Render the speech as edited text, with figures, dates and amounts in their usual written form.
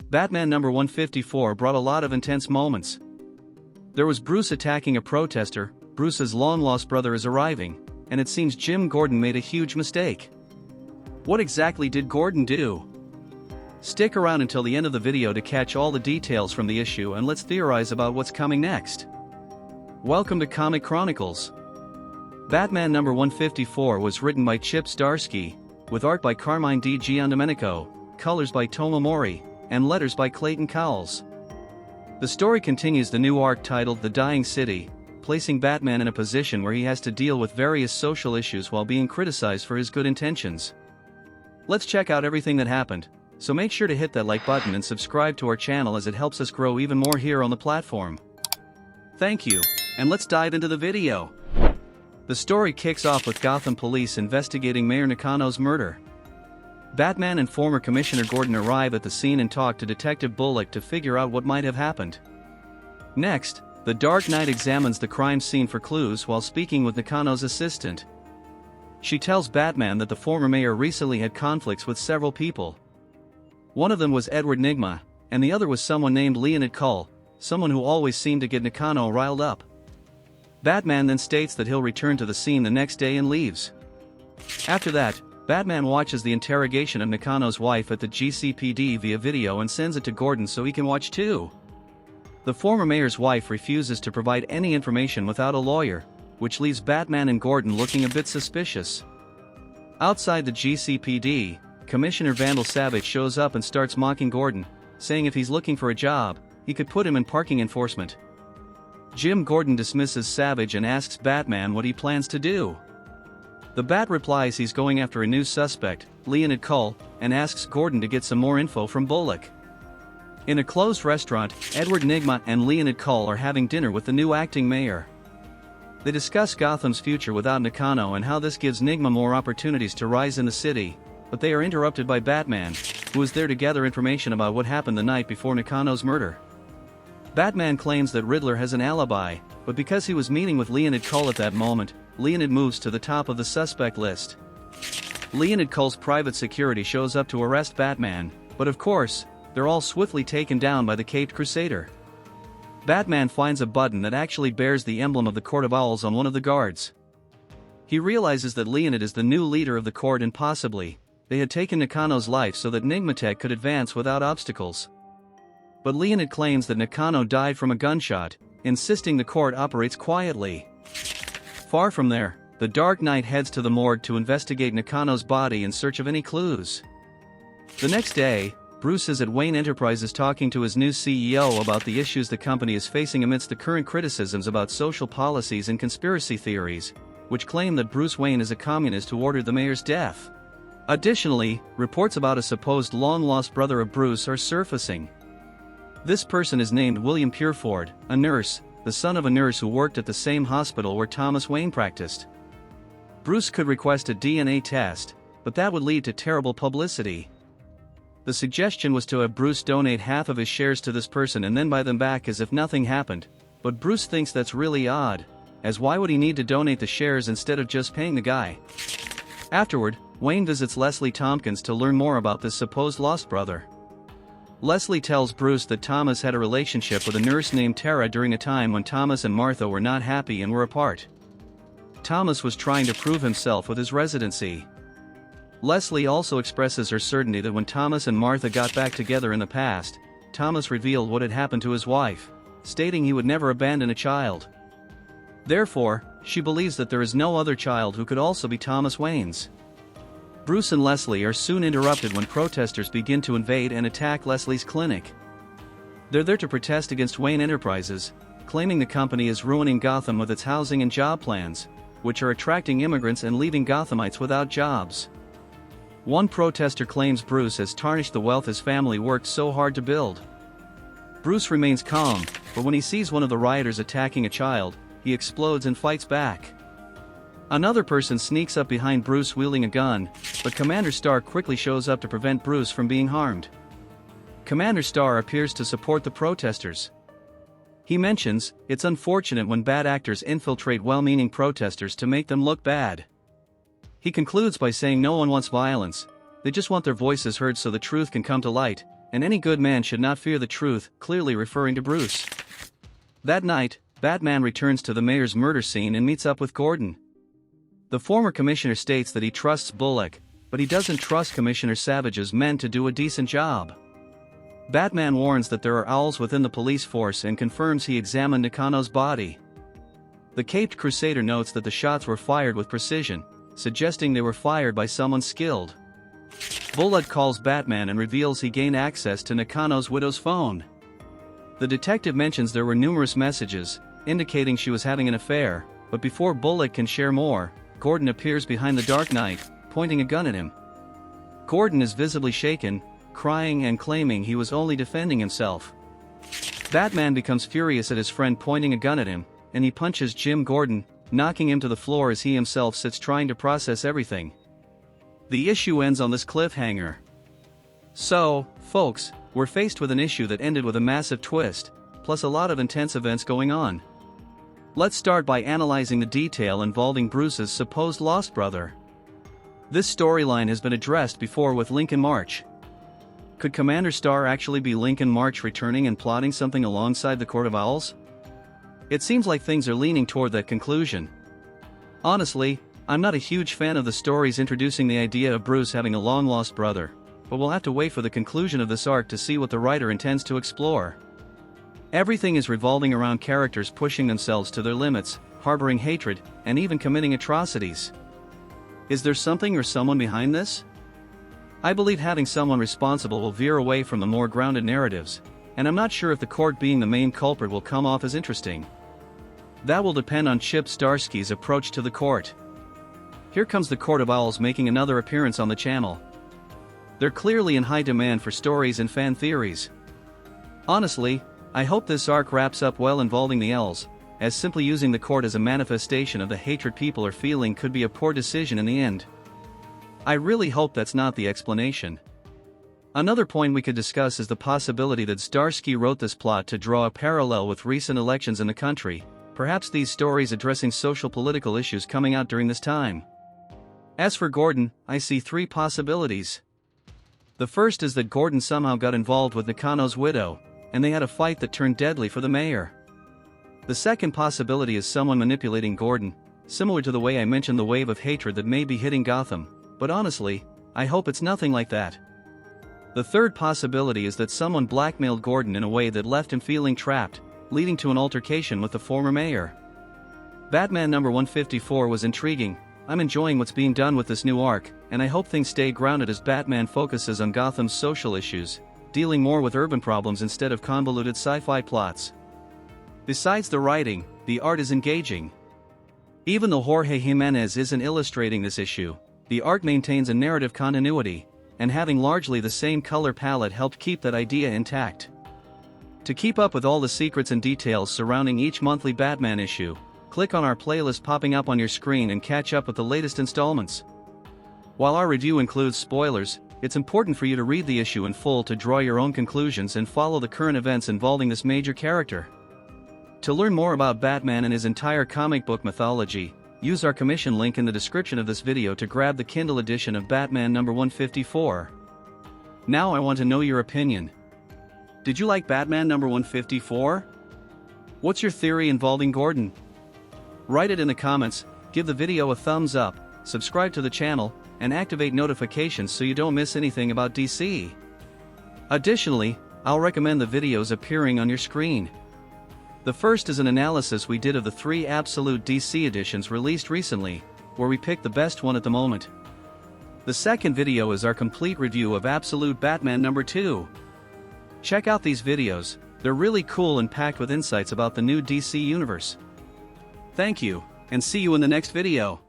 Batman number 154 brought a lot of intense moments. There was Bruce attacking a protester, Bruce's long-lost brother is arriving, and it seems Jim Gordon made a huge mistake. What exactly did Gordon do? Stick around until the end of the video to catch all the details from the issue, and let's theorize about what's coming next. Welcome to Comic Chronicles. Batman number 154 was written by Chip Zdarsky, with art by Carmine Di Giandomenico, colors by Tomomori, and letters by Clayton Cowles. The story continues the new arc titled The Dying City, placing Batman in a position where he has to deal with various social issues while being criticized for his good intentions. Let's check out everything that happened, so make sure to hit that like button and subscribe to our channel as it helps us grow even more here on the platform. Thank you, and let's dive into the video. The story kicks off with Gotham police investigating Mayor Nakano's murder. Batman and former Commissioner Gordon arrive at the scene and talk to Detective Bullock to figure out what might have happened. Next, the Dark Knight examines the crime scene for clues while speaking with Nakano's assistant. She tells Batman that the former mayor recently had conflicts with several people. One of them was Edward Nygma, and the other was someone named Leonid Kull, someone who always seemed to get Nakano riled up. Batman then states that he'll return to the scene the next day and leaves. After that, Batman watches the interrogation of Nakano's wife at the GCPD via video and sends it to Gordon so he can watch too. The former mayor's wife refuses to provide any information without a lawyer, which leaves Batman and Gordon looking a bit suspicious. Outside the GCPD, Commissioner Vandal Savage shows up and starts mocking Gordon, saying if he's looking for a job, he could put him in parking enforcement. Jim Gordon dismisses Savage and asks Batman what he plans to do. The Bat replies he's going after a new suspect, Leonid Kull, and asks Gordon to get some more info from Bullock. In a closed restaurant, Edward Nygma and Leonid Kull are having dinner with the new acting mayor. They discuss Gotham's future without Nakano and how this gives Nygma more opportunities to rise in the city, but they are interrupted by Batman, who is there to gather information about what happened the night before Nakano's murder. Batman claims that Riddler has an alibi, but because he was meeting with Leonid Kull at that moment, Leonid moves to the top of the suspect list. Leonid Kull's private security shows up to arrest Batman, but of course, they're all swiftly taken down by the Caped Crusader. Batman finds a button that actually bears the emblem of the Court of Owls on one of the guards. He realizes that Leonid is the new leader of the court and possibly, they had taken Nakano's life so that Nygmatech could advance without obstacles. But Leonid claims that Nakano died from a gunshot, insisting the court operates quietly. Far from there, the Dark Knight heads to the morgue to investigate Nakano's body in search of any clues. The next day, Bruce is at Wayne Enterprises talking to his new CEO about the issues the company is facing amidst the current criticisms about social policies and conspiracy theories, which claim that Bruce Wayne is a communist who ordered the mayor's death. Additionally, reports about a supposed long-lost brother of Bruce are surfacing. This person is named William Pureford, a nurse, the son of a nurse who worked at the same hospital where Thomas Wayne practiced. Bruce could request a DNA test, but that would lead to terrible publicity. The suggestion was to have Bruce donate half of his shares to this person and then buy them back as if nothing happened, but Bruce thinks that's really odd, as why would he need to donate the shares instead of just paying the guy? Afterward, Wayne visits Leslie Tompkins to learn more about this supposed lost brother. Leslie tells Bruce that Thomas had a relationship with a nurse named Tara during a time when Thomas and Martha were not happy and were apart. Thomas was trying to prove himself with his residency. Leslie also expresses her certainty that when Thomas and Martha got back together in the past, Thomas revealed what had happened to his wife, stating he would never abandon a child. Therefore, she believes that there is no other child who could also be Thomas Wayne's. Bruce and Leslie are soon interrupted when protesters begin to invade and attack Leslie's clinic. They're there to protest against Wayne Enterprises, claiming the company is ruining Gotham with its housing and job plans, which are attracting immigrants and leaving Gothamites without jobs. One protester claims Bruce has tarnished the wealth his family worked so hard to build. Bruce remains calm, but when he sees one of the rioters attacking a child, he explodes and fights back. Another person sneaks up behind Bruce wielding a gun, but Commander Starr quickly shows up to prevent Bruce from being harmed. Commander Starr appears to support the protesters. He mentions, it's unfortunate when bad actors infiltrate well-meaning protesters to make them look bad. He concludes by saying no one wants violence, they just want their voices heard so the truth can come to light, and any good man should not fear the truth, clearly referring to Bruce. That night, Batman returns to the mayor's murder scene and meets up with Gordon. The former commissioner states that he trusts Bullock, but he doesn't trust Commissioner Savage's men to do a decent job. Batman warns that there are owls within the police force and confirms he examined Nakano's body. The Caped Crusader notes that the shots were fired with precision, suggesting they were fired by someone skilled. Bullock calls Batman and reveals he gained access to Nakano's widow's phone. The detective mentions there were numerous messages, indicating she was having an affair, but before Bullock can share more, Gordon appears behind the Dark Knight, pointing a gun at him. Gordon is visibly shaken, crying and claiming he was only defending himself. Batman becomes furious at his friend pointing a gun at him, and he punches Jim Gordon, knocking him to the floor as he himself sits trying to process everything. The issue ends on this cliffhanger. So, folks, we're faced with an issue that ended with a massive twist, plus a lot of intense events going on. Let's start by analyzing the detail involving Bruce's supposed lost brother. This storyline has been addressed before with Lincoln March. Could Commander Starr actually be Lincoln March returning and plotting something alongside the Court of Owls? It seems like things are leaning toward that conclusion. Honestly, I'm not a huge fan of the stories introducing the idea of Bruce having a long-lost brother, but we'll have to wait for the conclusion of this arc to see what the writer intends to explore. Everything is revolving around characters pushing themselves to their limits, harboring hatred, and even committing atrocities. Is there something or someone behind this? I believe having someone responsible will veer away from the more grounded narratives, and I'm not sure if the court being the main culprit will come off as interesting. That will depend on Chip Zdarsky's approach to the court. Here comes the Court of Owls making another appearance on the channel. They're clearly in high demand for stories and fan theories. Honestly, I hope this arc wraps up well involving the Owls, as simply using the court as a manifestation of the hatred people are feeling could be a poor decision in the end. I really hope that's not the explanation. Another point we could discuss is the possibility that Zdarsky wrote this plot to draw a parallel with recent elections in the country, perhaps these stories addressing social political issues coming out during this time. As for Gordon, I see three possibilities. The first is that Gordon somehow got involved with Nakano's widow, and they had a fight that turned deadly for the mayor. The second possibility is someone manipulating Gordon, similar to the way I mentioned the wave of hatred that may be hitting Gotham, but honestly, I hope it's nothing like that. The third possibility is that someone blackmailed Gordon in a way that left him feeling trapped, leading to an altercation with the former mayor. Batman number 154 was intriguing. I'm enjoying what's being done with this new arc, and I hope things stay grounded as Batman focuses on Gotham's social issues, dealing more with urban problems instead of convoluted sci-fi plots. Besides the writing, the art is engaging. Even though Jorge Jimenez isn't illustrating this issue, the art maintains a narrative continuity, and having largely the same color palette helped keep that idea intact. To keep up with all the secrets and details surrounding each monthly Batman issue, click on our playlist popping up on your screen and catch up with the latest installments. While our review includes spoilers, it's important for you to read the issue in full to draw your own conclusions and follow the current events involving this major character. To learn more about Batman and his entire comic book mythology, use our commission link in the description of this video to grab the Kindle edition of Batman number 154. Now I want to know your opinion. Did you like Batman number 154? What's your theory involving Gordon? Write it in the comments, give the video a thumbs up, subscribe to the channel, and activate notifications so you don't miss anything about DC. Additionally, I'll recommend the videos appearing on your screen. The first is an analysis we did of the 3 Absolute DC editions released recently, where we picked the best one at the moment. The second video is our complete review of Absolute Batman number 2. Check out these videos, they're really cool and packed with insights about the new DC universe. Thank you, and see you in the next video.